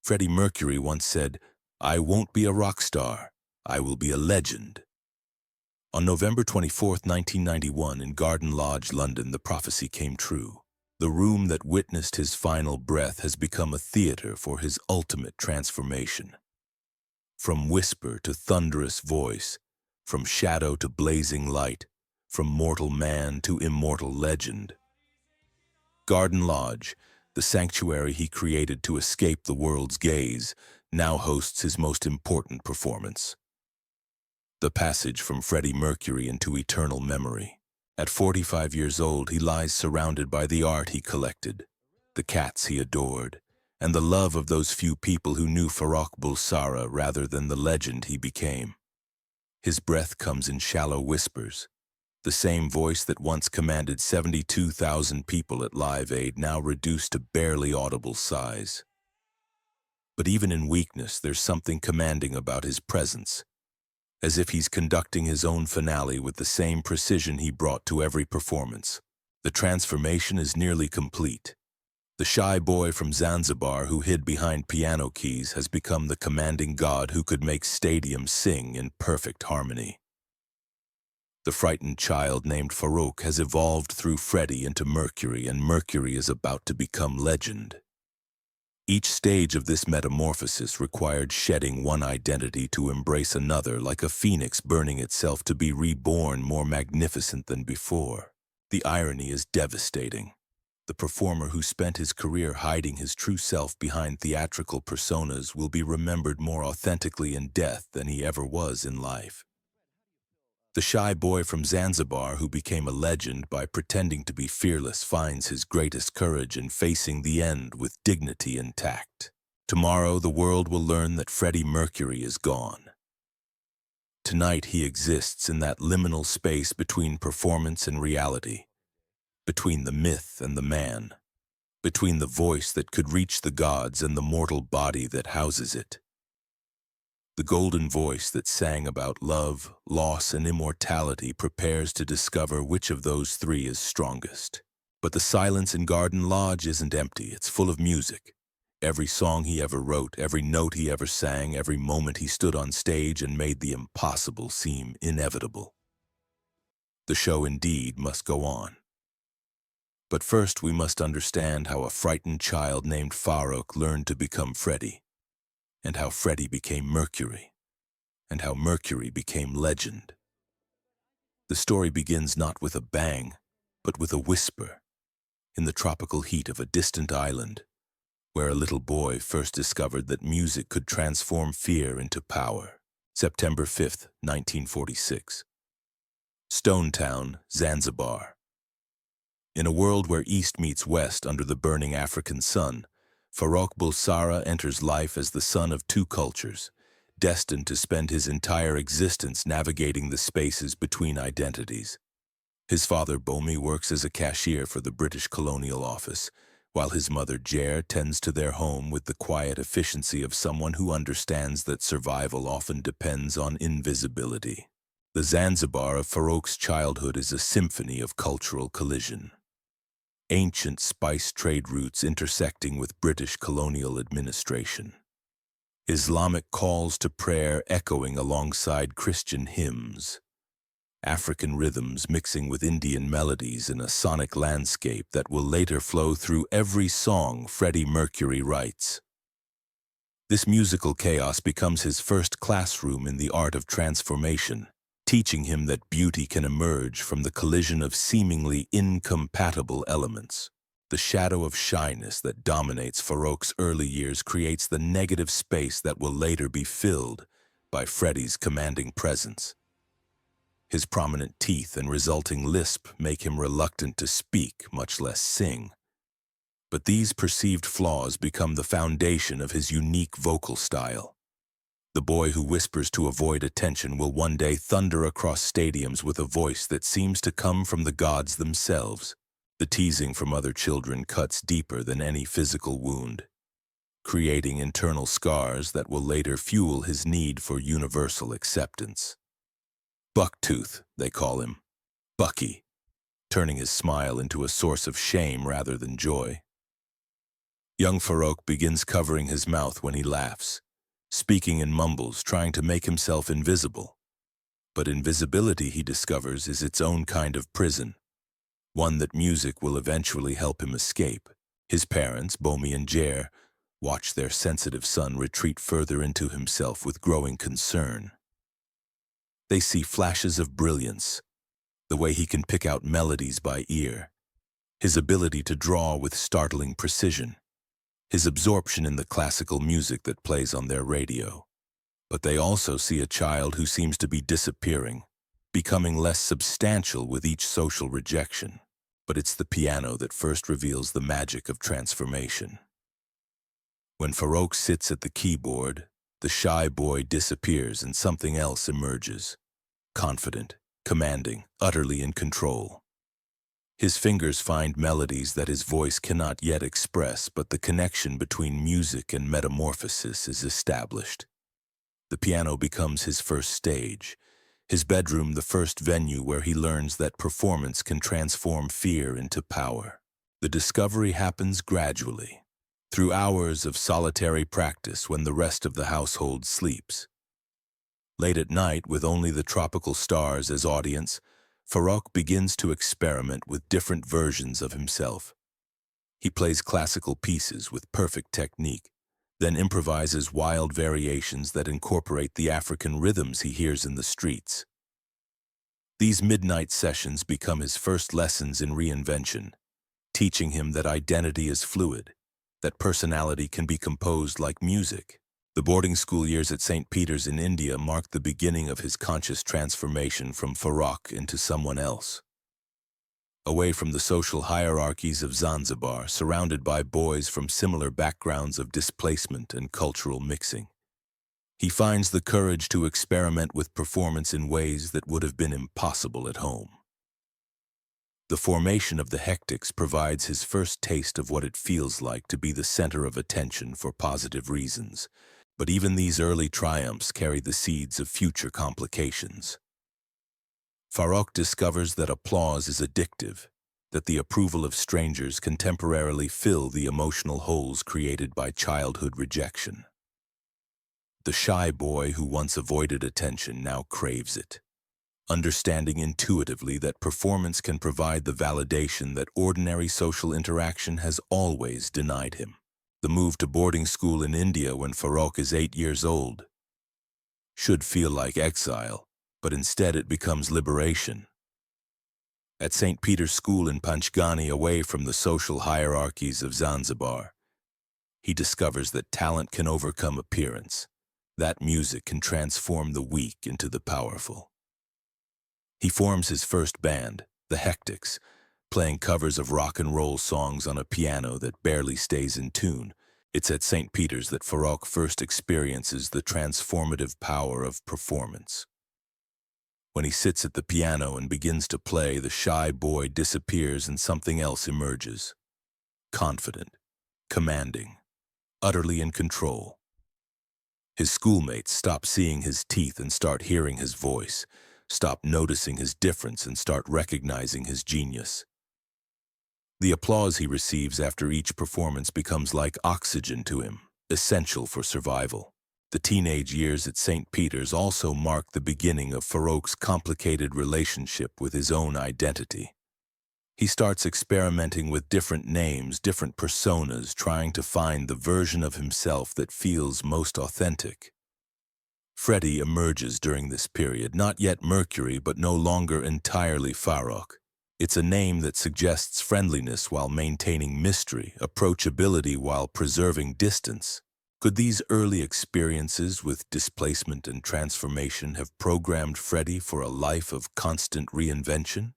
Freddie Mercury once said, "I won't be a rock star, I will be a legend." On November 24, 1991, in Garden Lodge, London, the prophecy came true. The room that witnessed his final breath has become a theater for his ultimate transformation. From whisper to thunderous voice, from shadow to blazing light, from mortal man to immortal legend. Garden Lodge, the sanctuary he created to escape the world's gaze, now hosts his most important performance. The passage from Freddie Mercury into eternal memory. At 45 years old, he lies surrounded by the art he collected, the cats he adored, and the love of those few people who knew Farrokh Bulsara rather than the legend he became. His breath comes in shallow whispers. The same voice that once commanded 72,000 people at Live Aid, now reduced to barely audible sighs. But even in weakness, there's something commanding about his presence, as if he's conducting his own finale with the same precision he brought to every performance. The transformation is nearly complete. The shy boy from Zanzibar who hid behind piano keys has become the commanding god who could make stadiums sing in perfect harmony. The frightened child named Farrokh has evolved through Freddie into Mercury, and Mercury is about to become legend. Each stage of this metamorphosis required shedding one identity to embrace another, like a phoenix burning itself to be reborn more magnificent than before. The irony is devastating. The performer who spent his career hiding his true self behind theatrical personas will be remembered more authentically in death than he ever was in life. The shy boy from Zanzibar who became a legend by pretending to be fearless finds his greatest courage in facing the end with dignity and tact. Tomorrow, the world will learn that Freddie Mercury is gone. Tonight, he exists in that liminal space between performance and reality, between the myth and the man, between the voice that could reach the gods and the mortal body that houses it. The golden voice that sang about love, loss, and immortality prepares to discover which of those three is strongest. But the silence in Garden Lodge isn't empty, it's full of music. Every song he ever wrote, every note he ever sang, every moment he stood on stage and made the impossible seem inevitable. The show indeed must go on. But first we must understand how a frightened child named Farrokh learned to become Freddie, and how Freddie became Mercury, and how Mercury became legend. The story begins not with a bang, but with a whisper, in the tropical heat of a distant island, where a little boy first discovered that music could transform fear into power. September 5th, 1946. Stone Town, Zanzibar. In a world where East meets West under the burning African sun, Farrokh Bulsara enters life as the son of two cultures, destined to spend his entire existence navigating the spaces between identities. His father, Bohemian, works as a cashier for the British Colonial Office, while his mother, Jer, tends to their home with the quiet efficiency of someone who understands that survival often depends on invisibility. The Zanzibar of Farrokh's childhood is a symphony of cultural collision. Ancient spice trade routes intersecting with British colonial administration. Islamic calls to prayer echoing alongside Christian hymns. African rhythms mixing with Indian melodies in a sonic landscape that will later flow through every song Freddie Mercury writes. This musical chaos becomes his first classroom in the art of transformation, teaching him that beauty can emerge from the collision of seemingly incompatible elements. The shadow of shyness that dominates Farrokh's early years creates the negative space that will later be filled by Freddie's commanding presence. His prominent teeth and resulting lisp make him reluctant to speak, much less sing. But these perceived flaws become the foundation of his unique vocal style. The boy who whispers to avoid attention will one day thunder across stadiums with a voice that seems to come from the gods themselves. The teasing from other children cuts deeper than any physical wound, creating internal scars that will later fuel his need for universal acceptance. Bucktooth, they call him. Bucky, turning his smile into a source of shame rather than joy. Young Farrokh begins covering his mouth when he laughs, speaking in mumbles, trying to make himself invisible. But invisibility, he discovers, is its own kind of prison, one that music will eventually help him escape. His parents, Bohemian and Jer, watch their sensitive son retreat further into himself with growing concern. They see flashes of brilliance, the way he can pick out melodies by ear, his ability to draw with startling precision, his absorption in the classical music that plays on their radio. But they also see a child who seems to be disappearing, becoming less substantial with each social rejection. But it's the piano that first reveals the magic of transformation. When Farrokh sits at the keyboard, the shy boy disappears and something else emerges, confident, commanding, utterly in control. His fingers find melodies that his voice cannot yet express, but the connection between music and metamorphosis is established. The piano becomes his first stage, his bedroom the first venue where he learns that performance can transform fear into power. The discovery happens gradually, through hours of solitary practice when the rest of the household sleeps. Late at night, with only the tropical stars as audience, Farrokh begins to experiment with different versions of himself. He plays classical pieces with perfect technique, then improvises wild variations that incorporate the African rhythms he hears in the streets. These midnight sessions become his first lessons in reinvention, teaching him that identity is fluid, that personality can be composed like music. The boarding school years at St. Peter's in India marked the beginning of his conscious transformation from Farrokh into someone else. Away from the social hierarchies of Zanzibar, surrounded by boys from similar backgrounds of displacement and cultural mixing, he finds the courage to experiment with performance in ways that would have been impossible at home. The formation of the Hectics provides his first taste of what it feels like to be the center of attention for positive reasons, but even these early triumphs carry the seeds of future complications. Farrokh discovers that applause is addictive, that the approval of strangers can temporarily fill the emotional holes created by childhood rejection. The shy boy who once avoided attention now craves it, understanding intuitively that performance can provide the validation that ordinary social interaction has always denied him. The move to boarding school in India when Farrokh is 8 years old should feel like exile, but instead it becomes liberation. At St. Peter's School in Panchgani, away from the social hierarchies of Zanzibar, he discovers that talent can overcome appearance, that music can transform the weak into the powerful. He forms his first band, the Hectics, playing covers of rock and roll songs on a piano that barely stays in tune. It's at St. Peter's that Farrokh first experiences the transformative power of performance. When he sits at the piano and begins to play, the shy boy disappears and something else emerges. Confident, commanding, utterly in control. His schoolmates stop seeing his teeth and start hearing his voice, stop noticing his difference and start recognizing his genius. The applause he receives after each performance becomes like oxygen to him, essential for survival. The teenage years at St. Peter's also mark the beginning of Farrokh's complicated relationship with his own identity. He starts experimenting with different names, different personas, trying to find the version of himself that feels most authentic. Freddie emerges during this period, not yet Mercury, but no longer entirely Farrokh. It's a name that suggests friendliness while maintaining mystery, approachability while preserving distance. Could these early experiences with displacement and transformation have programmed Freddie for a life of constant reinvention?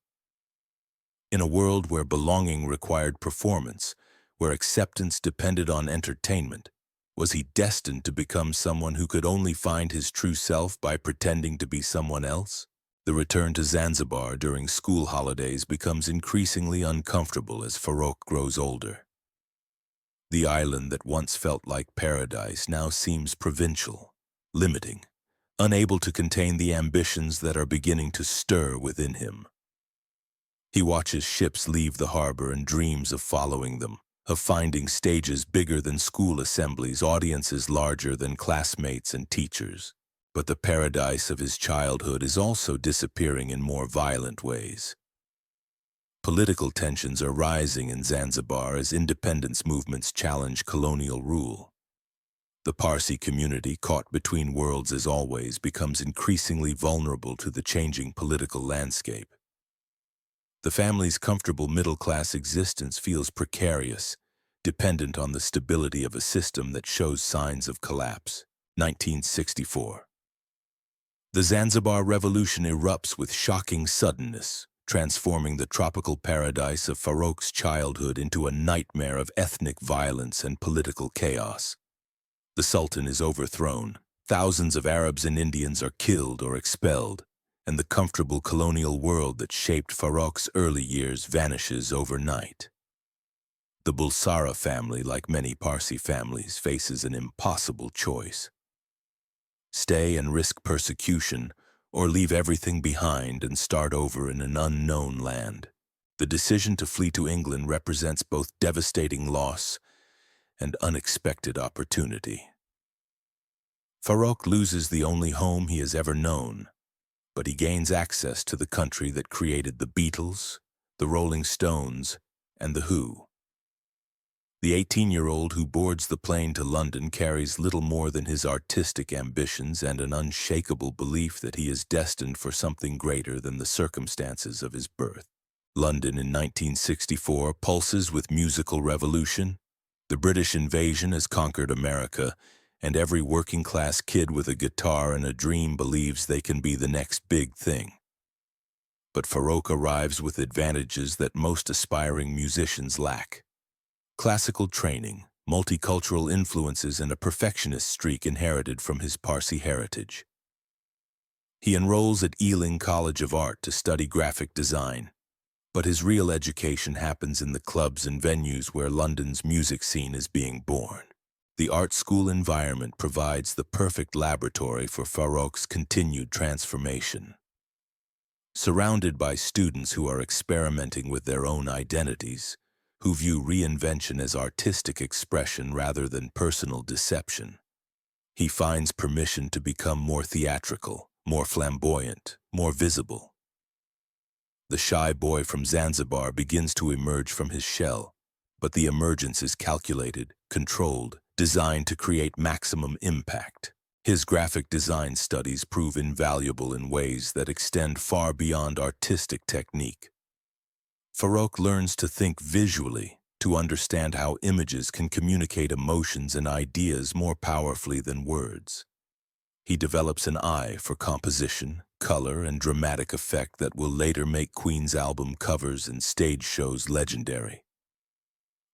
In a world where belonging required performance, where acceptance depended on entertainment, was he destined to become someone who could only find his true self by pretending to be someone else? The return to Zanzibar during school holidays becomes increasingly uncomfortable as Farrokh grows older. The island that once felt like paradise now seems provincial, limiting, unable to contain the ambitions that are beginning to stir within him. He watches ships leave the harbor and dreams of following them, of finding stages bigger than school assemblies, audiences larger than classmates and teachers. But the paradise of his childhood is also disappearing in more violent ways. Political tensions are rising in Zanzibar as independence movements challenge colonial rule. The Parsi community, caught between worlds as always, becomes increasingly vulnerable to the changing political landscape. The family's comfortable middle-class existence feels precarious, dependent on the stability of a system that shows signs of collapse. 1964. The Zanzibar Revolution erupts with shocking suddenness, transforming the tropical paradise of Farrokh's childhood into a nightmare of ethnic violence and political chaos. The Sultan is overthrown, thousands of Arabs and Indians are killed or expelled, and the comfortable colonial world that shaped Farrokh's early years vanishes overnight. The Bulsara family, like many Parsi families, faces an impossible choice. Stay and risk persecution, or leave everything behind and start over in an unknown land. The decision to flee to England represents both devastating loss and unexpected opportunity. Farrokh loses the only home he has ever known, but he gains access to the country that created the Beatles, the Rolling Stones, and the Who. The 18-year-old who boards the plane to London carries little more than his artistic ambitions and an unshakable belief that he is destined for something greater than the circumstances of his birth. London in 1964 pulses with musical revolution. The British invasion has conquered America, and every working-class kid with a guitar and a dream believes they can be the next big thing. But Farrokh arrives with advantages that most aspiring musicians lack. Classical training, multicultural influences, and a perfectionist streak inherited from his Parsi heritage. He enrolls at Ealing College of Art to study graphic design, but his real education happens in the clubs and venues where London's music scene is being born. The art school environment provides the perfect laboratory for Farrokh's continued transformation. Surrounded by students who are experimenting with their own identities, who view reinvention as artistic expression rather than personal deception, he finds permission to become more theatrical, more flamboyant, more visible. The shy boy from Zanzibar begins to emerge from his shell, but the emergence is calculated, controlled, designed to create maximum impact. His graphic design studies prove invaluable in ways that extend far beyond artistic technique. Farrokh learns to think visually, to understand how images can communicate emotions and ideas more powerfully than words. He develops an eye for composition, color, and dramatic effect that will later make Queen's album covers and stage shows legendary.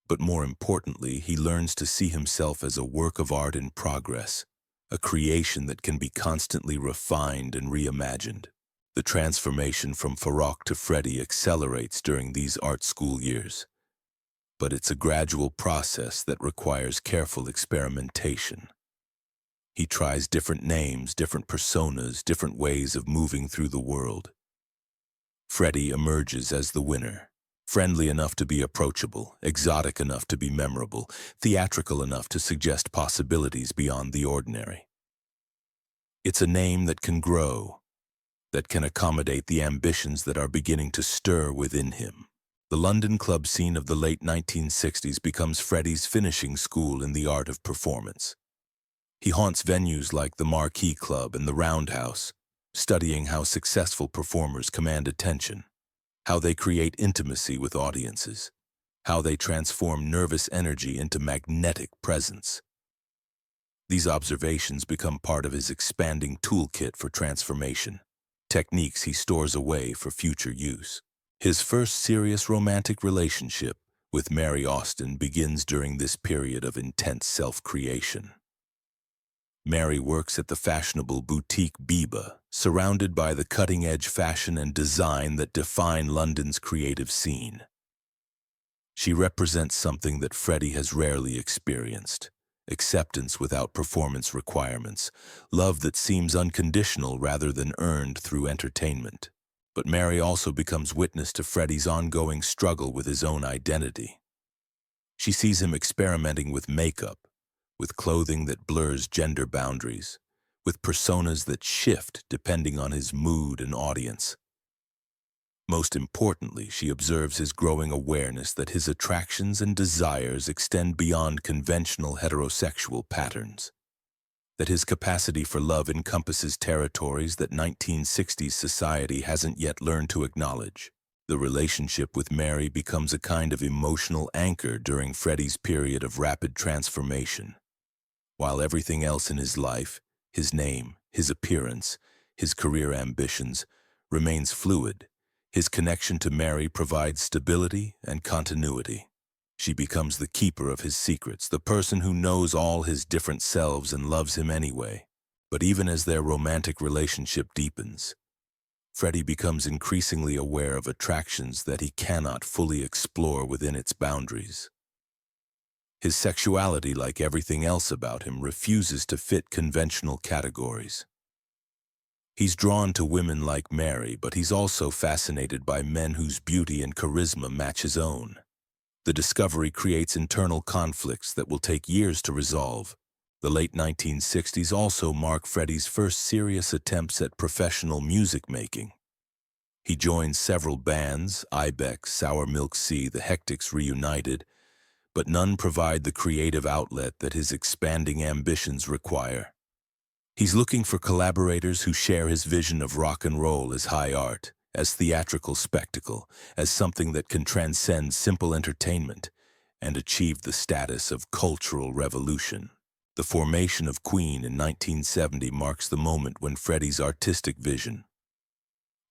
But more importantly, he learns to see himself as a work of art in progress, a creation that can be constantly refined and reimagined. The transformation from Farrokh to Freddie accelerates during these art school years, but it's a gradual process that requires careful experimentation. He tries different names, different personas, different ways of moving through the world. Freddie emerges as the winner, friendly enough to be approachable, exotic enough to be memorable, theatrical enough to suggest possibilities beyond the ordinary. It's a name that can grow, that can accommodate the ambitions that are beginning to stir within him. The London club scene of the late 1960s becomes Freddie's finishing school in the art of performance. He haunts venues like the Marquee Club and the Roundhouse, studying how successful performers command attention, how they create intimacy with audiences, how they transform nervous energy into magnetic presence. These observations become part of his expanding toolkit for transformation, techniques he stores away for future use. His first serious romantic relationship with Mary Austin begins during this period of intense self-creation. Mary works at the fashionable boutique Biba, surrounded by the cutting-edge fashion and design that define London's creative scene. She represents something that Freddie has rarely experienced: acceptance without performance requirements, love that seems unconditional rather than earned through entertainment. But Mary also becomes witness to Freddie's ongoing struggle with his own identity. She sees him experimenting with makeup, with clothing that blurs gender boundaries, with personas that shift depending on his mood and audience. Most importantly, she observes his growing awareness that his attractions and desires extend beyond conventional heterosexual patterns, that his capacity for love encompasses territories that 1960s society hasn't yet learned to acknowledge. The relationship with Mary becomes a kind of emotional anchor during Freddie's period of rapid transformation. While everything else in his life, his name, his appearance, his career ambitions, remains fluid, his connection to Mary provides stability and continuity. She becomes the keeper of his secrets, the person who knows all his different selves and loves him anyway. But even as their romantic relationship deepens, Freddie becomes increasingly aware of attractions that he cannot fully explore within its boundaries. His sexuality, like everything else about him, refuses to fit conventional categories. He's drawn to women like Mary, but he's also fascinated by men whose beauty and charisma match his own. The discovery creates internal conflicts that will take years to resolve. The late 1960s also mark Freddie's first serious attempts at professional music making. He joins several bands, Ibex, Sour Milk Sea, the Hectics reunited, but none provide the creative outlet that his expanding ambitions require. He's looking for collaborators who share his vision of rock and roll as high art, as theatrical spectacle, as something that can transcend simple entertainment and achieve the status of cultural revolution. The formation of Queen in 1970 marks the moment when Freddie's artistic vision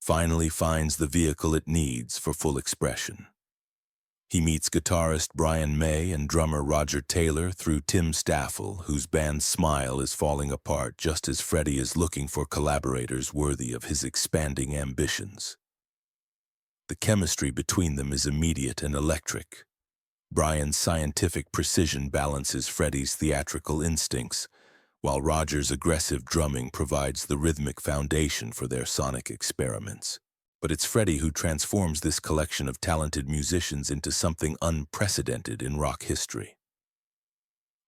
finally finds the vehicle it needs for full expression. He meets guitarist Brian May and drummer Roger Taylor through Tim Staffel, whose band Smile is falling apart just as Freddie is looking for collaborators worthy of his expanding ambitions. The chemistry between them is immediate and electric. Brian's scientific precision balances Freddie's theatrical instincts, while Roger's aggressive drumming provides the rhythmic foundation for their sonic experiments. But it's Freddie who transforms this collection of talented musicians into something unprecedented in rock history.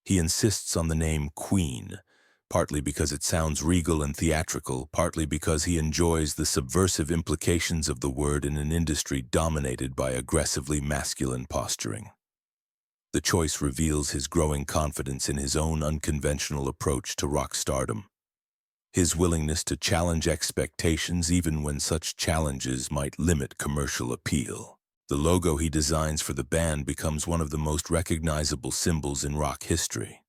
He insists on the name Queen, partly because it sounds regal and theatrical, partly because he enjoys the subversive implications of the word in an industry dominated by aggressively masculine posturing. The choice reveals his growing confidence in his own unconventional approach to rock stardom. His willingness to challenge expectations even when such challenges might limit commercial appeal. The logo he designs for the band becomes one of the most recognizable symbols in rock history.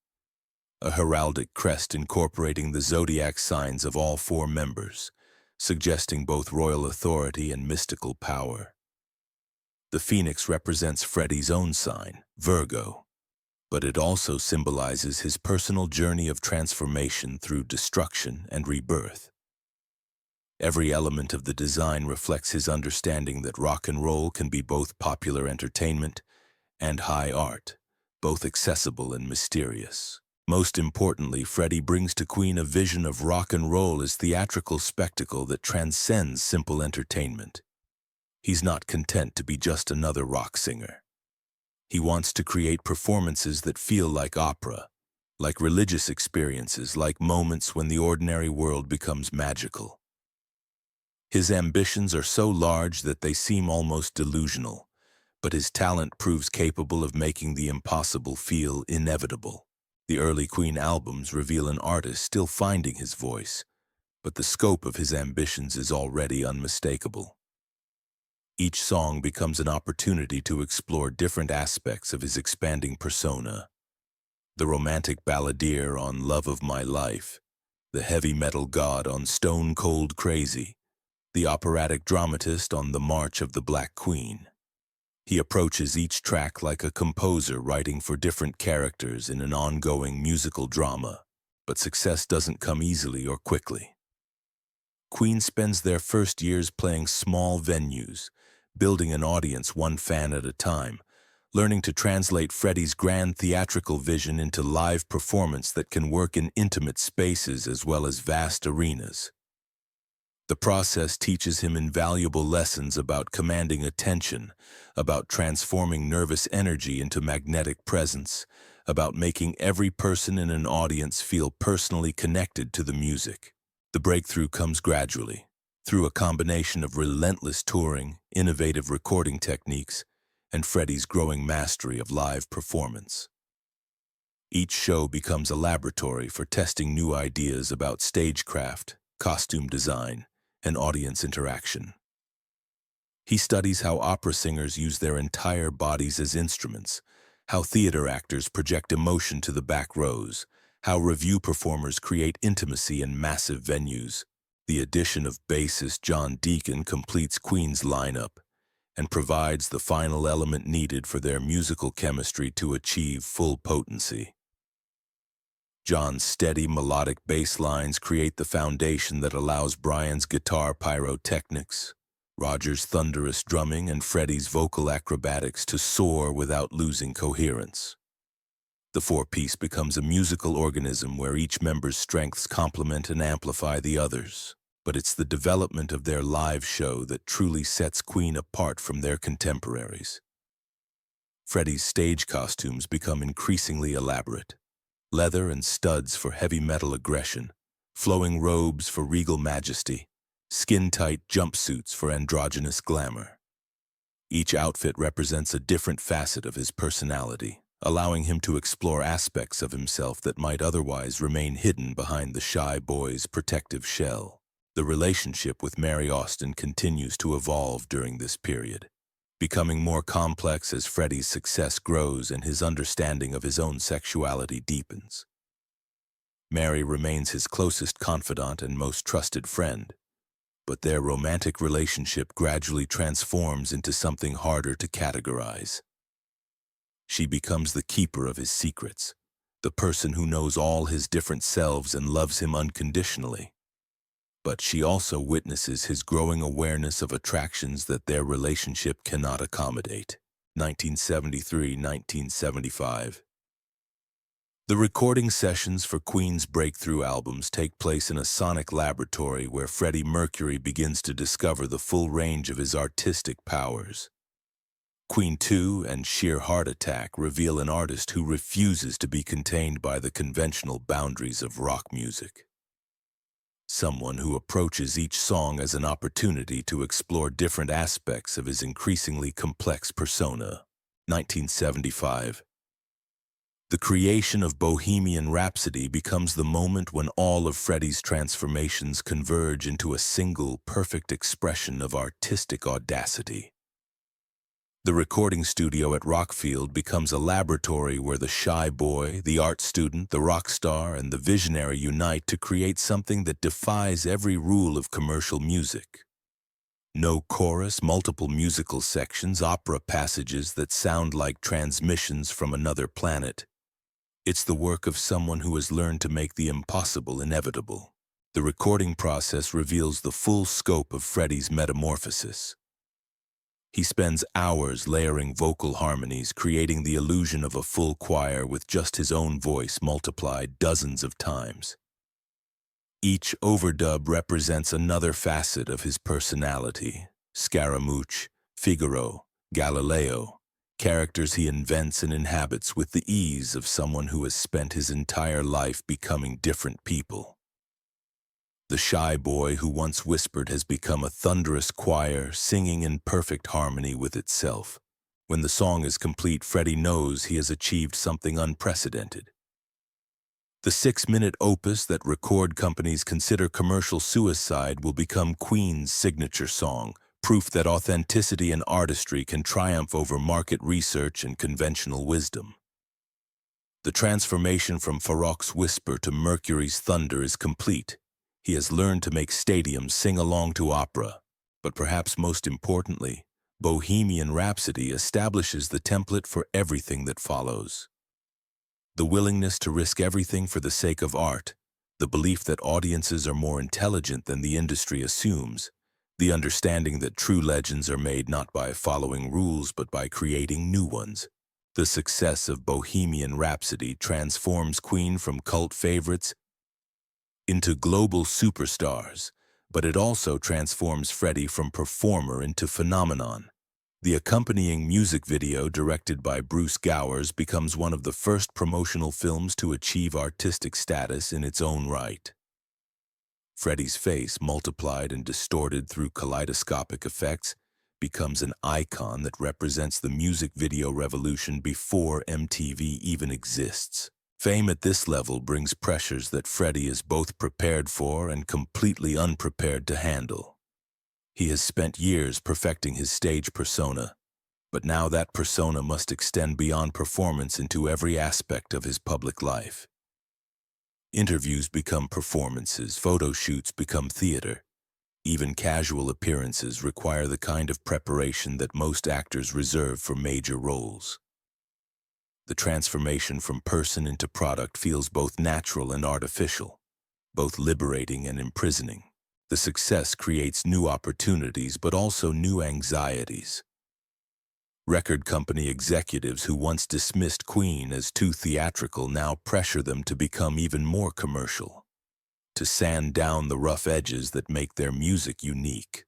A heraldic crest incorporating the zodiac signs of all four members, suggesting both royal authority and mystical power. The phoenix represents Freddie's own sign, Virgo, but it also symbolizes his personal journey of transformation through destruction and rebirth. Every element of the design reflects his understanding that rock and roll can be both popular entertainment and high art, both accessible and mysterious. Most importantly, Freddie brings to Queen a vision of rock and roll as theatrical spectacle that transcends simple entertainment. He's not content to be just another rock singer. He wants to create performances that feel like opera, like religious experiences, like moments when the ordinary world becomes magical. His ambitions are so large that they seem almost delusional, but his talent proves capable of making the impossible feel inevitable. The early Queen albums reveal an artist still finding his voice, but the scope of his ambitions is already unmistakable. Each song becomes an opportunity to explore different aspects of his expanding persona. The romantic balladeer on Love of My Life, the heavy metal god on Stone Cold Crazy, the operatic dramatist on The March of the Black Queen. He approaches each track like a composer writing for different characters in an ongoing musical drama, but success doesn't come easily or quickly. Queen spends their first years playing small venues, building an audience one fan at a time, learning to translate Freddie's grand theatrical vision into live performance that can work in intimate spaces as well as vast arenas. The process teaches him invaluable lessons about commanding attention, about transforming nervous energy into magnetic presence, about making every person in an audience feel personally connected to the music. The breakthrough comes gradually, through a combination of relentless touring, innovative recording techniques, and Freddie's growing mastery of live performance. Each show becomes a laboratory for testing new ideas about stagecraft, costume design, and audience interaction. He studies how opera singers use their entire bodies as instruments, how theater actors project emotion to the back rows, how revue performers create intimacy in massive venues. The addition of bassist John Deacon completes Queen's lineup and provides the final element needed for their musical chemistry to achieve full potency. John's steady melodic bass lines create the foundation that allows Brian's guitar pyrotechnics, Roger's thunderous drumming, and Freddie's vocal acrobatics to soar without losing coherence. The four-piece becomes a musical organism where each member's strengths complement and amplify the others. But it's the development of their live show that truly sets Queen apart from their contemporaries. Freddie's stage costumes become increasingly elaborate. Leather and studs for heavy metal aggression, flowing robes for regal majesty, skin-tight jumpsuits for androgynous glamour. Each outfit represents a different facet of his personality, allowing him to explore aspects of himself that might otherwise remain hidden behind the shy boy's protective shell. The relationship with Mary Austin continues to evolve during this period, becoming more complex as Freddie's success grows and his understanding of his own sexuality deepens. Mary remains his closest confidant and most trusted friend, but their romantic relationship gradually transforms into something harder to categorize. She becomes the keeper of his secrets, the person who knows all his different selves and loves him unconditionally. But she also witnesses his growing awareness of attractions that their relationship cannot accommodate. 1973-1975. The recording sessions for Queen's breakthrough albums take place in a sonic laboratory where Freddie Mercury begins to discover the full range of his artistic powers. Queen 2 and Sheer Heart Attack reveal an artist who refuses to be contained by the conventional boundaries of rock music. Someone who approaches each song as an opportunity to explore different aspects of his increasingly complex persona. 1975. The creation of Bohemian Rhapsody becomes the moment when all of Freddie's transformations converge into a single, perfect expression of artistic audacity. The recording studio at Rockfield becomes a laboratory where the shy boy, the art student, the rock star, and the visionary unite to create something that defies every rule of commercial music. No chorus, multiple musical sections, opera passages that sound like transmissions from another planet. It's the work of someone who has learned to make the impossible inevitable. The recording process reveals the full scope of Freddie's metamorphosis. He spends hours layering vocal harmonies, creating the illusion of a full choir with just his own voice multiplied dozens of times. Each overdub represents another facet of his personality: Scaramouche, Figaro, Galileo, characters he invents and inhabits with the ease of someone who has spent his entire life becoming different people. The shy boy who once whispered has become a thunderous choir, singing in perfect harmony with itself. When the song is complete, Freddie knows he has achieved something unprecedented. The 6-minute opus that record companies consider commercial suicide will become Queen's signature song, proof that authenticity and artistry can triumph over market research and conventional wisdom. The transformation from Farrokh's whisper to Mercury's thunder is complete. He has learned to make stadiums sing along to opera, but perhaps most importantly, Bohemian Rhapsody establishes the template for everything that follows. The willingness to risk everything for the sake of art, the belief that audiences are more intelligent than the industry assumes, the understanding that true legends are made not by following rules but by creating new ones. The success of Bohemian Rhapsody transforms Queen from cult favorites into global superstars, but it also transforms Freddie from performer into phenomenon. The accompanying music video, directed by Bruce Gowers, becomes one of the first promotional films to achieve artistic status in its own right. Freddie's face, multiplied and distorted through kaleidoscopic effects, becomes an icon that represents the music video revolution before MTV even exists. Fame at this level brings pressures that Freddie is both prepared for and completely unprepared to handle. He has spent years perfecting his stage persona, but now that persona must extend beyond performance into every aspect of his public life. Interviews become performances, photo shoots become theater. Even casual appearances require the kind of preparation that most actors reserve for major roles. The transformation from person into product feels both natural and artificial, both liberating and imprisoning. The success creates new opportunities, but also new anxieties. Record company executives who once dismissed Queen as too theatrical now pressure them to become even more commercial, to sand down the rough edges that make their music unique.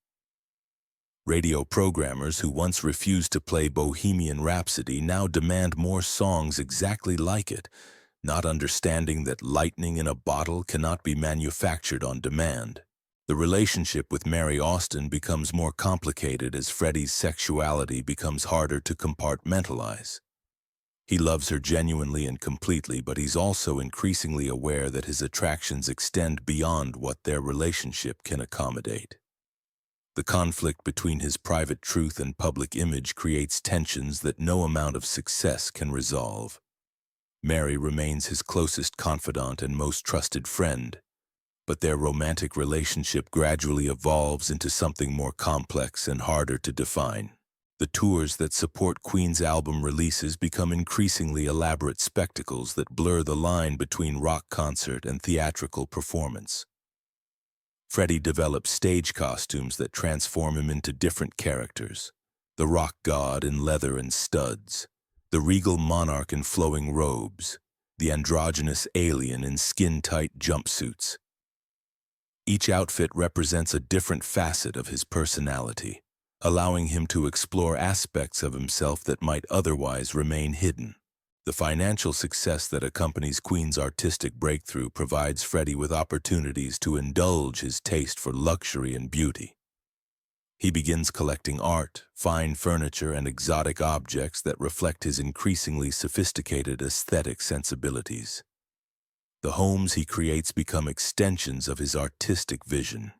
Radio programmers who once refused to play Bohemian Rhapsody now demand more songs exactly like it, not understanding that lightning in a bottle cannot be manufactured on demand. The relationship with Mary Austin becomes more complicated as Freddie's sexuality becomes harder to compartmentalize. He loves her genuinely and completely, but he's also increasingly aware that his attractions extend beyond what their relationship can accommodate. The conflict between his private truth and public image creates tensions that no amount of success can resolve. Mary remains his closest confidant and most trusted friend, but their romantic relationship gradually evolves into something more complex and harder to define. The tours that support Queen's album releases become increasingly elaborate spectacles that blur the line between rock concert and theatrical performance. Freddie develops stage costumes that transform him into different characters: the rock god in leather and studs, the regal monarch in flowing robes, the androgynous alien in skin-tight jumpsuits. Each outfit represents a different facet of his personality, allowing him to explore aspects of himself that might otherwise remain hidden. The financial success that accompanies Queen's artistic breakthrough provides Freddie with opportunities to indulge his taste for luxury and beauty. He begins collecting art, fine furniture, and exotic objects that reflect his increasingly sophisticated aesthetic sensibilities. The homes he creates become extensions of his artistic vision.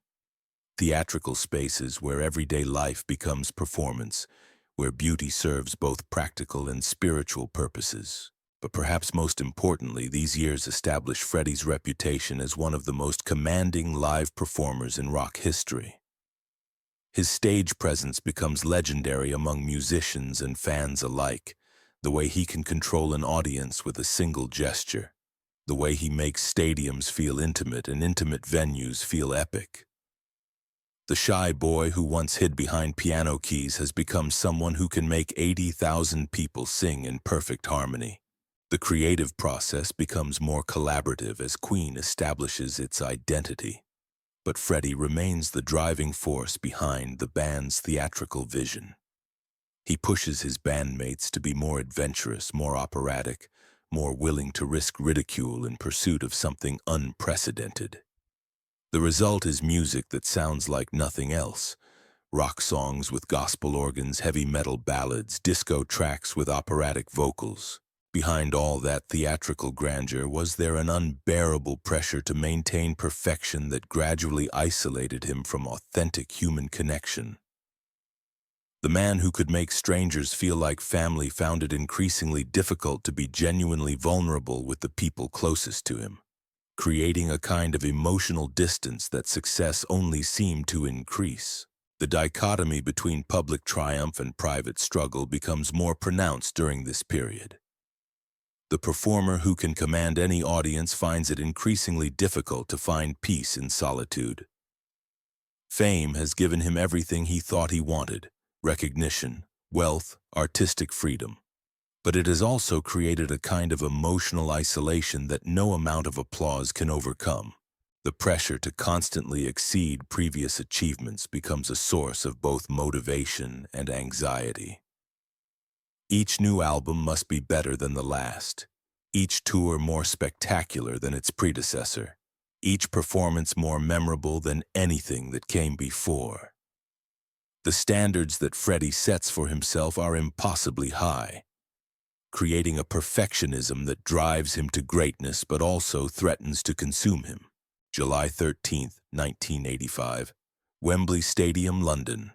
Theatrical spaces where everyday life becomes performance, where beauty serves both practical and spiritual purposes. But perhaps most importantly, these years establish Freddie's reputation as one of the most commanding live performers in rock history. His stage presence becomes legendary among musicians and fans alike, the way he can control an audience with a single gesture, the way he makes stadiums feel intimate and intimate venues feel epic. The shy boy who once hid behind piano keys has become someone who can make 80,000 people sing in perfect harmony. The creative process becomes more collaborative as Queen establishes its identity. But Freddie remains the driving force behind the band's theatrical vision. He pushes his bandmates to be more adventurous, more operatic, more willing to risk ridicule in pursuit of something unprecedented. The result is music that sounds like nothing else: rock songs with gospel organs, heavy metal ballads, disco tracks with operatic vocals. Behind all that theatrical grandeur was there an unbearable pressure to maintain perfection that gradually isolated him from authentic human connection. The man who could make strangers feel like family found it increasingly difficult to be genuinely vulnerable with the people closest to him, creating a kind of emotional distance that success only seemed to increase. The dichotomy between public triumph and private struggle becomes more pronounced during this period. The performer who can command any audience finds it increasingly difficult to find peace in solitude. Fame has given him everything he thought he wanted: recognition, wealth, artistic freedom. But it has also created a kind of emotional isolation that no amount of applause can overcome. The pressure to constantly exceed previous achievements becomes a source of both motivation and anxiety. Each new album must be better than the last, each tour more spectacular than its predecessor, each performance more memorable than anything that came before. The standards that Freddie sets for himself are impossibly high, creating a perfectionism that drives him to greatness but also threatens to consume him. July 13, 1985, Wembley Stadium, London.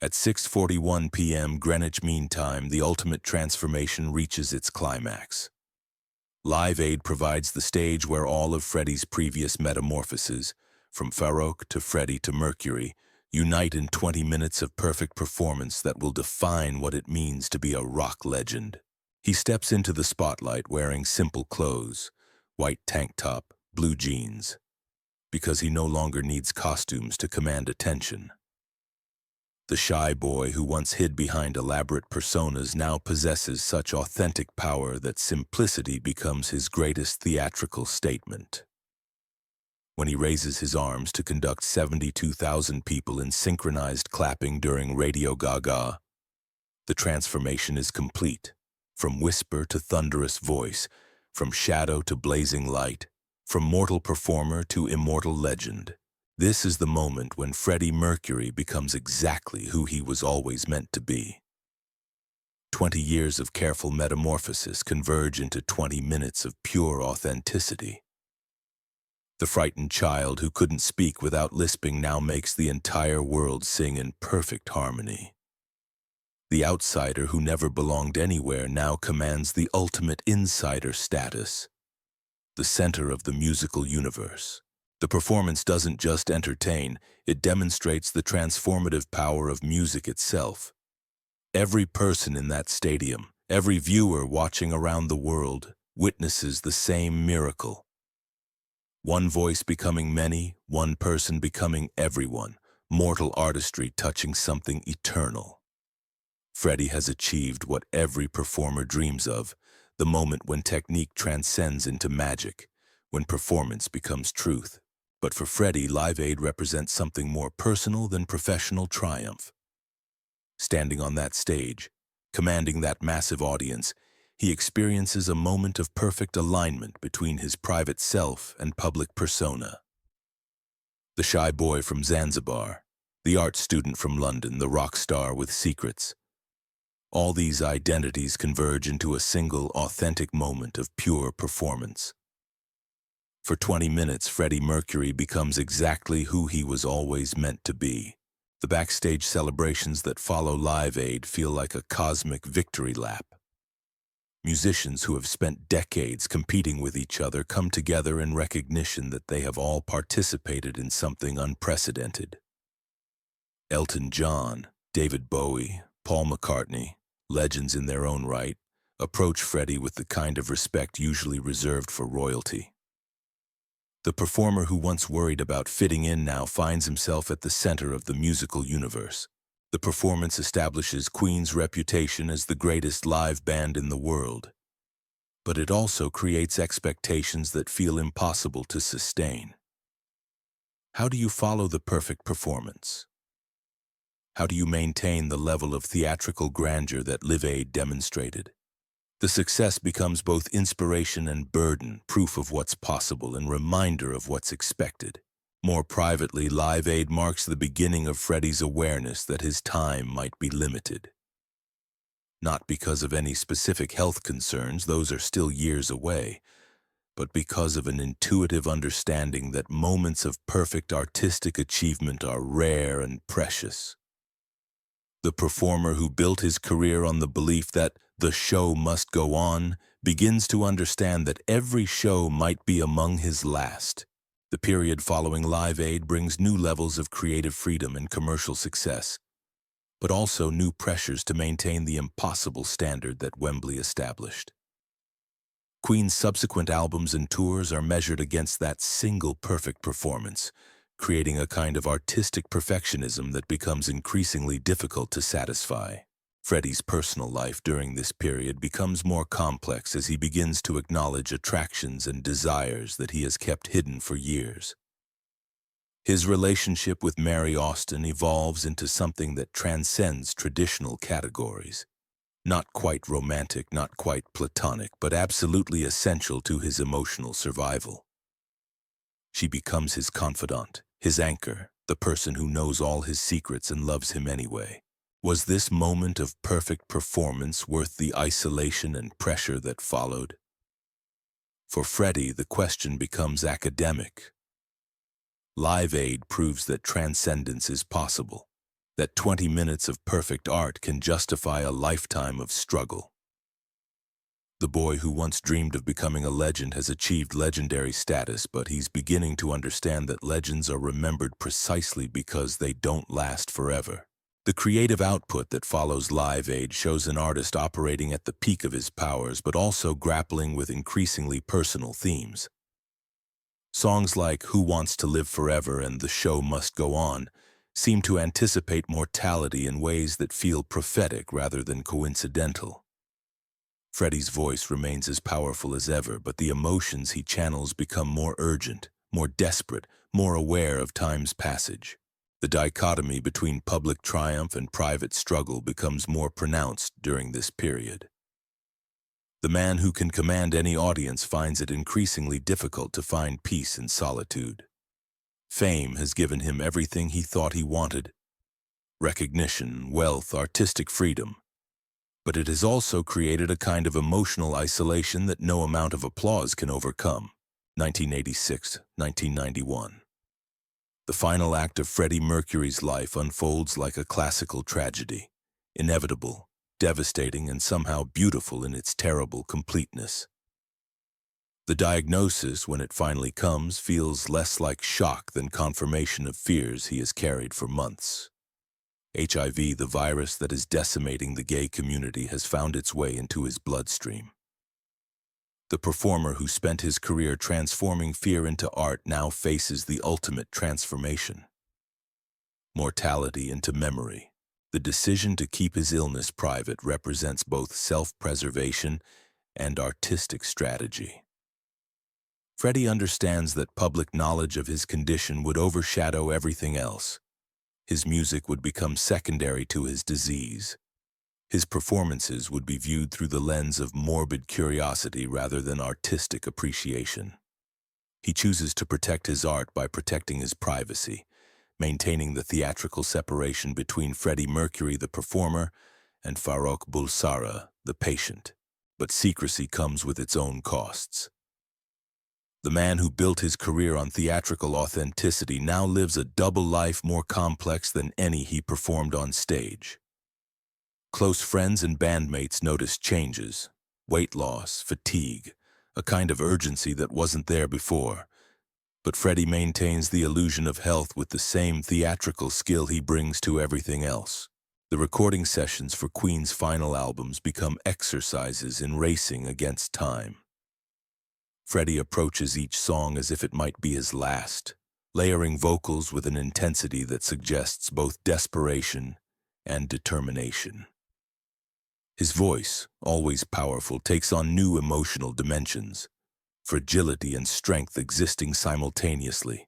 At 6:41 p.m. Greenwich Mean Time, the ultimate transformation reaches its climax. Live Aid provides the stage where all of Freddie's previous metamorphoses, from Farrokh to Freddie to Mercury, unite in 20 minutes of perfect performance that will define what it means to be a rock legend. He steps into the spotlight wearing simple clothes, white tank top, blue jeans, because he no longer needs costumes to command attention. The shy boy who once hid behind elaborate personas now possesses such authentic power that simplicity becomes his greatest theatrical statement. When he raises his arms to conduct 72,000 people in synchronized clapping during Radio Gaga, the transformation is complete. From whisper to thunderous voice, from shadow to blazing light, from mortal performer to immortal legend. This is the moment when Freddie Mercury becomes exactly who he was always meant to be. 20 years of careful metamorphosis converge into 20 minutes of pure authenticity. The frightened child who couldn't speak without lisping now makes the entire world sing in perfect harmony. The outsider who never belonged anywhere now commands the ultimate insider status, the center of the musical universe. The performance doesn't just entertain, it demonstrates the transformative power of music itself. Every person in that stadium, every viewer watching around the world, witnesses the same miracle. One voice becoming many, one person becoming everyone, mortal artistry touching something eternal. Freddie has achieved what every performer dreams of, the moment when technique transcends into magic, when performance becomes truth. But for Freddie, Live Aid represents something more personal than professional triumph. Standing on that stage, commanding that massive audience, he experiences a moment of perfect alignment between his private self and public persona. The shy boy from Zanzibar, the art student from London, the rock star with secrets. All these identities converge into a single, authentic moment of pure performance. For 20 minutes, Freddie Mercury becomes exactly who he was always meant to be. The backstage celebrations that follow Live Aid feel like a cosmic victory lap. Musicians who have spent decades competing with each other come together in recognition that they have all participated in something unprecedented. Elton John, David Bowie, Paul McCartney, legends in their own right, approach Freddie with the kind of respect usually reserved for royalty. The performer who once worried about fitting in now finds himself at the center of the musical universe. The performance establishes Queen's reputation as the greatest live band in the world. But it also creates expectations that feel impossible to sustain. How do you follow the perfect performance? How do you maintain the level of theatrical grandeur that Live Aid demonstrated? The success becomes both inspiration and burden, proof of what's possible and reminder of what's expected. More privately, Live Aid marks the beginning of Freddie's awareness that his time might be limited. Not because of any specific health concerns, those are still years away, but because of an intuitive understanding that moments of perfect artistic achievement are rare and precious. The performer who built his career on the belief that the show must go on begins to understand that every show might be among his last. The period following Live Aid brings new levels of creative freedom and commercial success, but also new pressures to maintain the impossible standard that Wembley established. Queen's subsequent albums and tours are measured against that single perfect performance, creating a kind of artistic perfectionism that becomes increasingly difficult to satisfy. Freddie's personal life during this period becomes more complex as he begins to acknowledge attractions and desires that he has kept hidden for years. His relationship with Mary Austin evolves into something that transcends traditional categories. Not quite romantic, not quite platonic, but absolutely essential to his emotional survival. She becomes his confidant, his anchor, the person who knows all his secrets and loves him anyway. Was this moment of perfect performance worth the isolation and pressure that followed? For Freddie, the question becomes academic. Live Aid proves that transcendence is possible, that 20 minutes of perfect art can justify a lifetime of struggle. The boy who once dreamed of becoming a legend has achieved legendary status, but he's beginning to understand that legends are remembered precisely because they don't last forever. The creative output that follows Live Aid shows an artist operating at the peak of his powers, but also grappling with increasingly personal themes. Songs like Who Wants to Live Forever and The Show Must Go On seem to anticipate mortality in ways that feel prophetic rather than coincidental. Freddie's voice remains as powerful as ever, but the emotions he channels become more urgent, more desperate, more aware of time's passage. The dichotomy between public triumph and private struggle becomes more pronounced during this period. The man who can command any audience finds it increasingly difficult to find peace in solitude. Fame has given him everything he thought he wanted: recognition, wealth, artistic freedom. But it has also created a kind of emotional isolation that no amount of applause can overcome. 1986, 1991. The final act of Freddie Mercury's life unfolds like a classical tragedy, inevitable, devastating, and somehow beautiful in its terrible completeness. The diagnosis, when it finally comes, feels less like shock than confirmation of fears he has carried for months. HIV, the virus that is decimating the gay community, has found its way into his bloodstream. The performer who spent his career transforming fear into art now faces the ultimate transformation: mortality into memory. The decision to keep his illness private represents both self-preservation and artistic strategy. Freddie understands that public knowledge of his condition would overshadow everything else. His music would become secondary to his disease. His performances would be viewed through the lens of morbid curiosity rather than artistic appreciation. He chooses to protect his art by protecting his privacy, maintaining the theatrical separation between Freddie Mercury, the performer, and Farrokh Bulsara, the patient. But secrecy comes with its own costs. The man who built his career on theatrical authenticity now lives a double life more complex than any he performed on stage. Close friends and bandmates notice changes: weight loss, fatigue, a kind of urgency that wasn't there before. But Freddie maintains the illusion of health with the same theatrical skill he brings to everything else. The recording sessions for Queen's final albums become exercises in racing against time. Freddie approaches each song as if it might be his last, layering vocals with an intensity that suggests both desperation and determination. His voice, always powerful, takes on new emotional dimensions: fragility and strength existing simultaneously,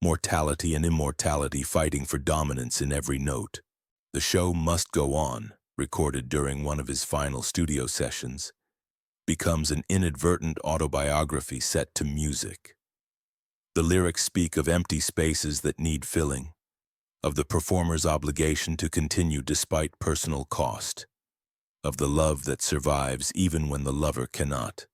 mortality and immortality fighting for dominance in every note. The Show Must Go On, recorded during one of his final studio sessions, becomes an inadvertent autobiography set to music. The lyrics speak of empty spaces that need filling, of the performer's obligation to continue despite personal cost, of the love that survives even when the lover cannot.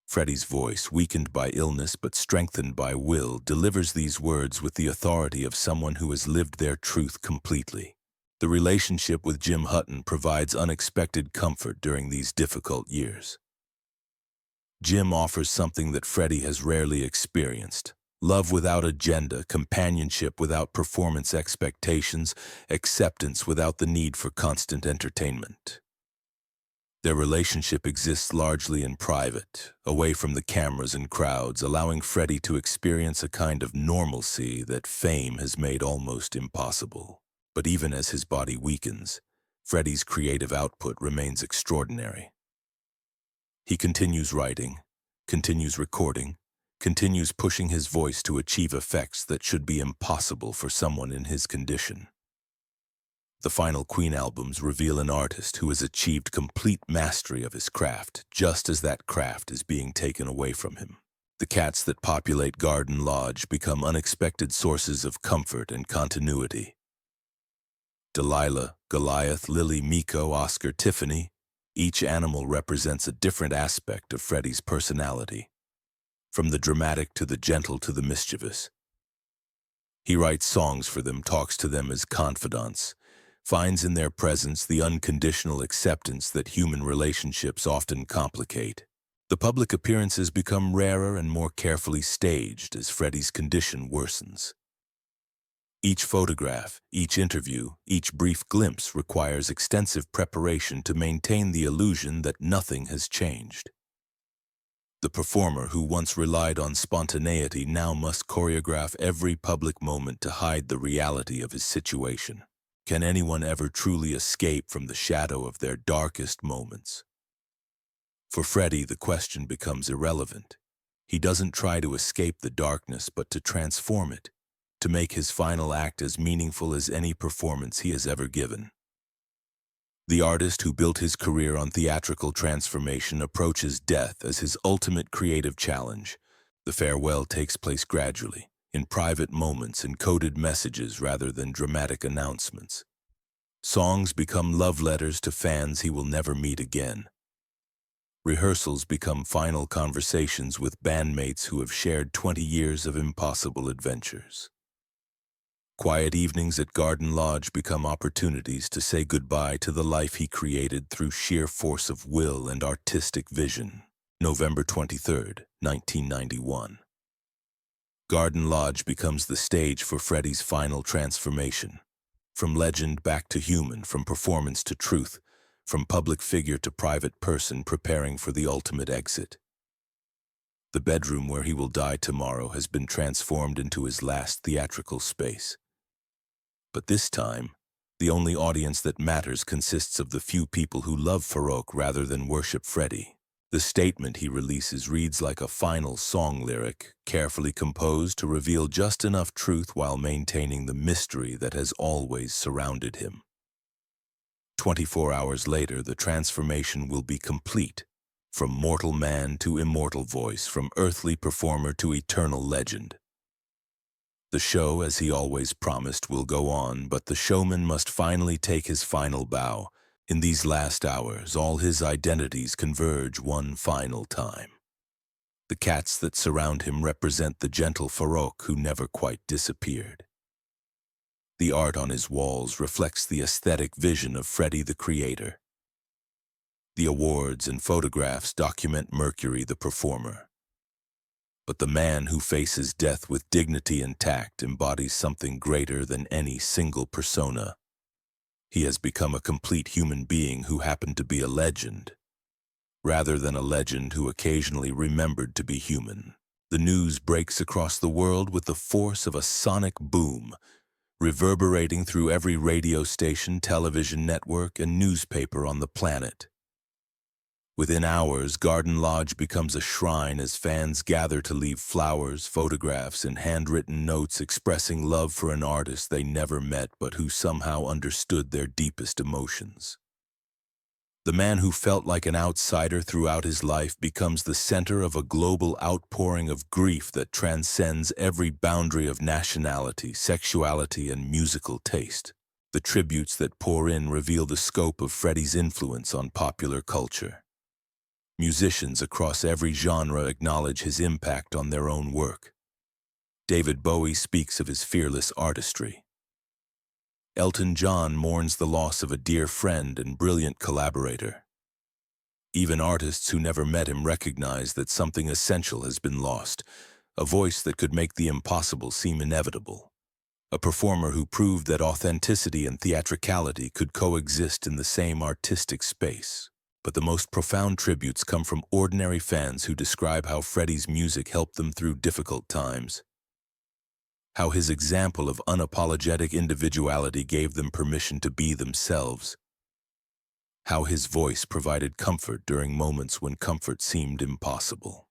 Freddie's voice, weakened by illness but strengthened by will, delivers these words with the authority of someone who has lived their truth completely. The relationship with Jim Hutton provides unexpected comfort during these difficult years. Jim offers something that Freddie has rarely experienced: love without agenda, companionship without performance expectations, acceptance without the need for constant entertainment. Their relationship exists largely in private, away from the cameras and crowds, allowing Freddie to experience a kind of normalcy that fame has made almost impossible. But even as his body weakens, Freddie's creative output remains extraordinary. He continues writing, continues recording, continues pushing his voice to achieve effects that should be impossible for someone in his condition. The final Queen albums reveal an artist who has achieved complete mastery of his craft, just as that craft is being taken away from him. The cats that populate Garden Lodge become unexpected sources of comfort and continuity. Delilah, Goliath, Lily, Miko, Oscar, Tiffany, each animal represents a different aspect of Freddie's personality, from the dramatic to the gentle to the mischievous. He writes songs for them, talks to them as confidants, finds in their presence the unconditional acceptance that human relationships often complicate. The public appearances become rarer and more carefully staged as Freddie's condition worsens. Each photograph, each interview, each brief glimpse requires extensive preparation to maintain the illusion that nothing has changed. The performer who once relied on spontaneity now must choreograph every public moment to hide the reality of his situation. Can anyone ever truly escape from the shadow of their darkest moments? For Freddie, the question becomes irrelevant. He doesn't try to escape the darkness, but to transform it, to make his final act as meaningful as any performance he has ever given. The artist who built his career on theatrical transformation approaches death as his ultimate creative challenge. The farewell takes place gradually, in private moments and coded messages rather than dramatic announcements. Songs become love letters to fans he will never meet again. Rehearsals become final conversations with bandmates who have shared 20 years of impossible adventures. Quiet evenings at Garden Lodge become opportunities to say goodbye to the life he created through sheer force of will and artistic vision. November 23, 1991. Garden Lodge becomes the stage for Freddie's final transformation. From legend back to human, from performance to truth, from public figure to private person preparing for the ultimate exit. The bedroom where he will die tomorrow has been transformed into his last theatrical space. But this time, the only audience that matters consists of the few people who love Farrokh rather than worship Freddie. The statement he releases reads like a final song lyric, carefully composed to reveal just enough truth while maintaining the mystery that has always surrounded him. 24 hours later, the transformation will be complete. From mortal man to immortal voice, from earthly performer to eternal legend. The show, as he always promised, will go on, but the showman must finally take his final bow. In these last hours, all his identities converge one final time. The cats that surround him represent the gentle Farrokh who never quite disappeared. The art on his walls reflects the aesthetic vision of Freddie the creator. The awards and photographs document Mercury the performer. But the man who faces death with dignity and tact embodies something greater than any single persona. He has become a complete human being who happened to be a legend, rather than a legend who occasionally remembered to be human. The news breaks across the world with the force of a sonic boom, reverberating through every radio station, television network, and newspaper on the planet. Within hours, Garden Lodge becomes a shrine as fans gather to leave flowers, photographs, and handwritten notes expressing love for an artist they never met but who somehow understood their deepest emotions. The man who felt like an outsider throughout his life becomes the center of a global outpouring of grief that transcends every boundary of nationality, sexuality, and musical taste. The tributes that pour in reveal the scope of Freddie's influence on popular culture. Musicians across every genre acknowledge his impact on their own work. David Bowie speaks of his fearless artistry. Elton John mourns the loss of a dear friend and brilliant collaborator. Even artists who never met him recognize that something essential has been lost, a voice that could make the impossible seem inevitable. A performer who proved that authenticity and theatricality could coexist in the same artistic space. But the most profound tributes come from ordinary fans who describe how Freddie's music helped them through difficult times. How his example of unapologetic individuality gave them permission to be themselves. how his voice provided comfort during moments when comfort seemed impossible.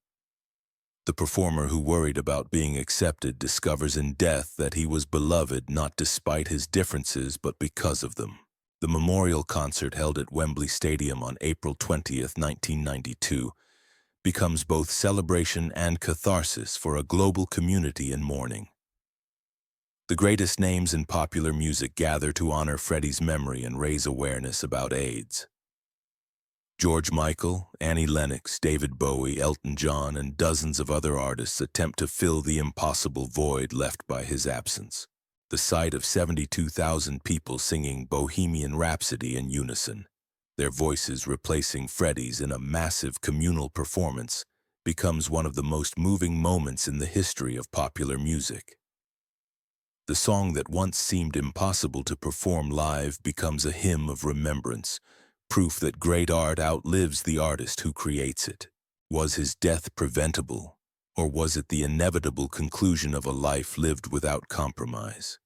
The performer who worried about being accepted discovers in death that he was beloved not despite his differences but because of them. The memorial concert held at Wembley Stadium on April 20th, 1992, becomes both celebration and catharsis for a global community in mourning. The greatest names in popular music gather to honor Freddie's memory and raise awareness about AIDS. George Michael, Annie Lennox, David Bowie, Elton John, and dozens of other artists attempt to fill the impossible void left by his absence. The sight of 72,000 people singing Bohemian Rhapsody in unison, their voices replacing Freddie's in a massive communal performance, becomes one of the most moving moments in the history of popular music. The song that once seemed impossible to perform live becomes a hymn of remembrance, proof that great art outlives the artist who creates it. Was his death preventable, or was it the inevitable conclusion of a life lived without compromise?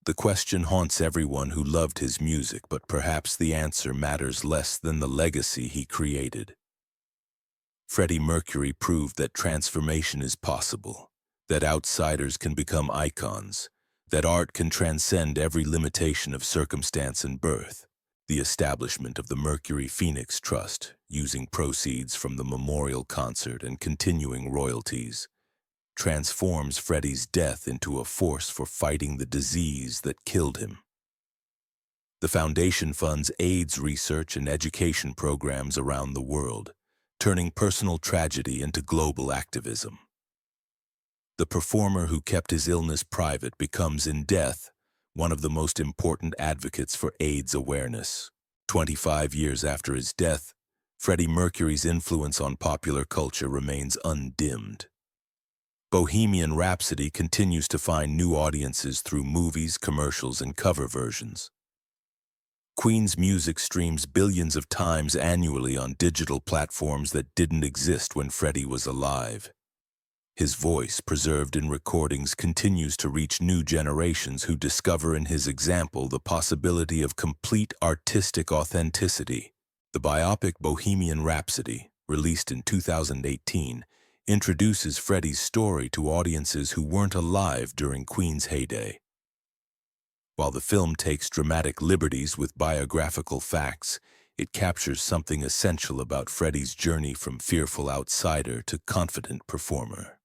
The question haunts everyone who loved his music, but perhaps the answer matters less than the legacy he created. Freddie Mercury proved that transformation is possible, that outsiders can become icons, that art can transcend every limitation of circumstance and birth. The establishment of the Mercury Phoenix Trust, using proceeds from the memorial concert and continuing royalties, transforms Freddie's death into a force for fighting the disease that killed him. The foundation funds AIDS research and education programs around the world, turning personal tragedy into global activism. The performer who kept his illness private becomes, in death, one of the most important advocates for AIDS awareness. 25 years after his death, Freddie Mercury's influence on popular culture remains undimmed. Bohemian Rhapsody continues to find new audiences through movies, commercials, and cover versions. Queen's music streams billions of times annually on digital platforms that didn't exist when Freddie was alive. His voice, preserved in recordings, continues to reach new generations who discover in his example the possibility of complete artistic authenticity. The biopic Bohemian Rhapsody, released in 2018, introduces Freddie's story to audiences who weren't alive during Queen's heyday. While the film takes dramatic liberties with biographical facts, it captures something essential about Freddie's journey from fearful outsider to confident performer.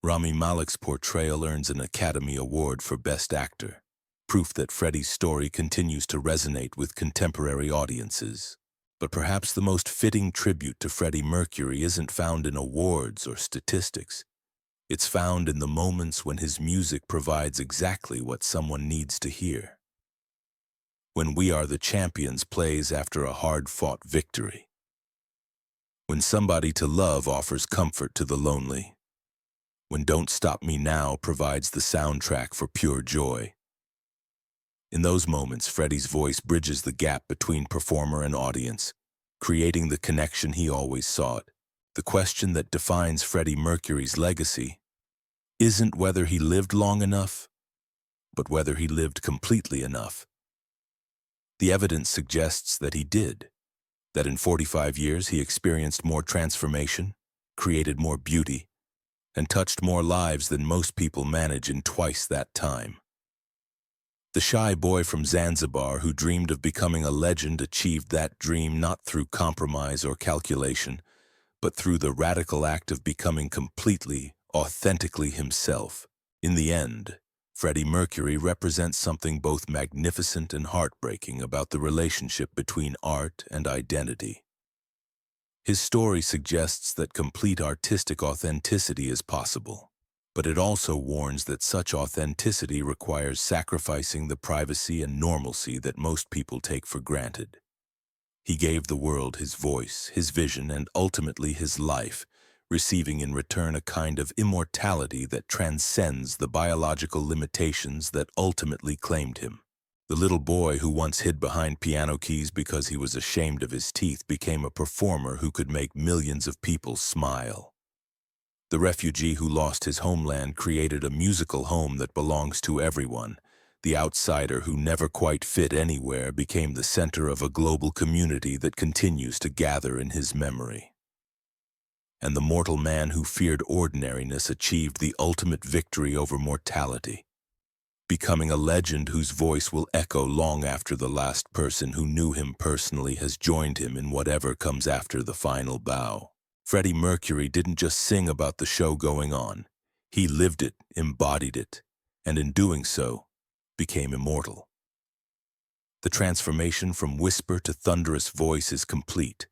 Rami Malek's portrayal earns an Academy Award for Best Actor, proof that Freddie's story continues to resonate with contemporary audiences. But perhaps the most fitting tribute to Freddie Mercury isn't found in awards or statistics. It's found in the moments when his music provides exactly what someone needs to hear. When We Are the Champions plays after a hard-fought victory. When Somebody to Love offers comfort to the lonely. When Don't Stop Me Now provides the soundtrack for pure joy. In those moments, Freddie's voice bridges the gap between performer and audience, creating the connection he always sought. The question that defines Freddie Mercury's legacy isn't whether he lived long enough, but whether he lived completely enough. The evidence suggests that he did, that in 45 years he experienced more transformation, created more beauty, and touched more lives than most people manage in twice that time. The shy boy from Zanzibar who dreamed of becoming a legend achieved that dream not through compromise or calculation, but through the radical act of becoming completely, authentically himself. In the end, Freddie Mercury represents something both magnificent and heartbreaking about the relationship between art and identity. His story suggests that complete artistic authenticity is possible, but it also warns that such authenticity requires sacrificing the privacy and normalcy that most people take for granted. He gave the world his voice, his vision, and ultimately his life, receiving in return a kind of immortality that transcends the biological limitations that ultimately claimed him. The little boy who once hid behind piano keys because he was ashamed of his teeth became a performer who could make millions of people smile. The refugee who lost his homeland created a musical home that belongs to everyone, The outsider who never quite fit anywhere became the center of a global community that continues to gather in his memory. And the mortal man who feared ordinariness achieved the ultimate victory over mortality, becoming a legend whose voice will echo long after the last person who knew him personally has joined him in whatever comes after the final bow. Freddie Mercury didn't just sing about the show going on. He lived it, embodied it, and in doing so, became immortal. The transformation from whisper to thunderous voice is complete.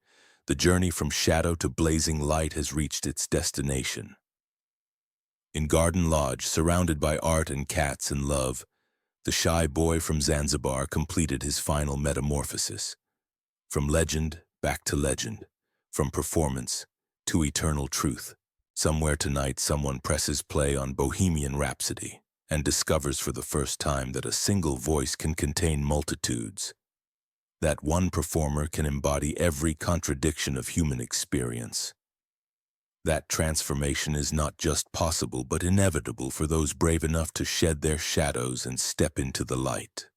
The journey from shadow to blazing light has reached its destination. In Garden Lodge, surrounded by art and cats and love, the shy boy from Zanzibar completed his final metamorphosis. From legend back to legend, from performance to eternal truth. Somewhere tonight, someone presses play on Bohemian Rhapsody and discovers for the first time that a single voice can contain multitudes. That one performer can embody every contradiction of human experience. That transformation is not just possible but inevitable for those brave enough to shed their shadows and step into the light.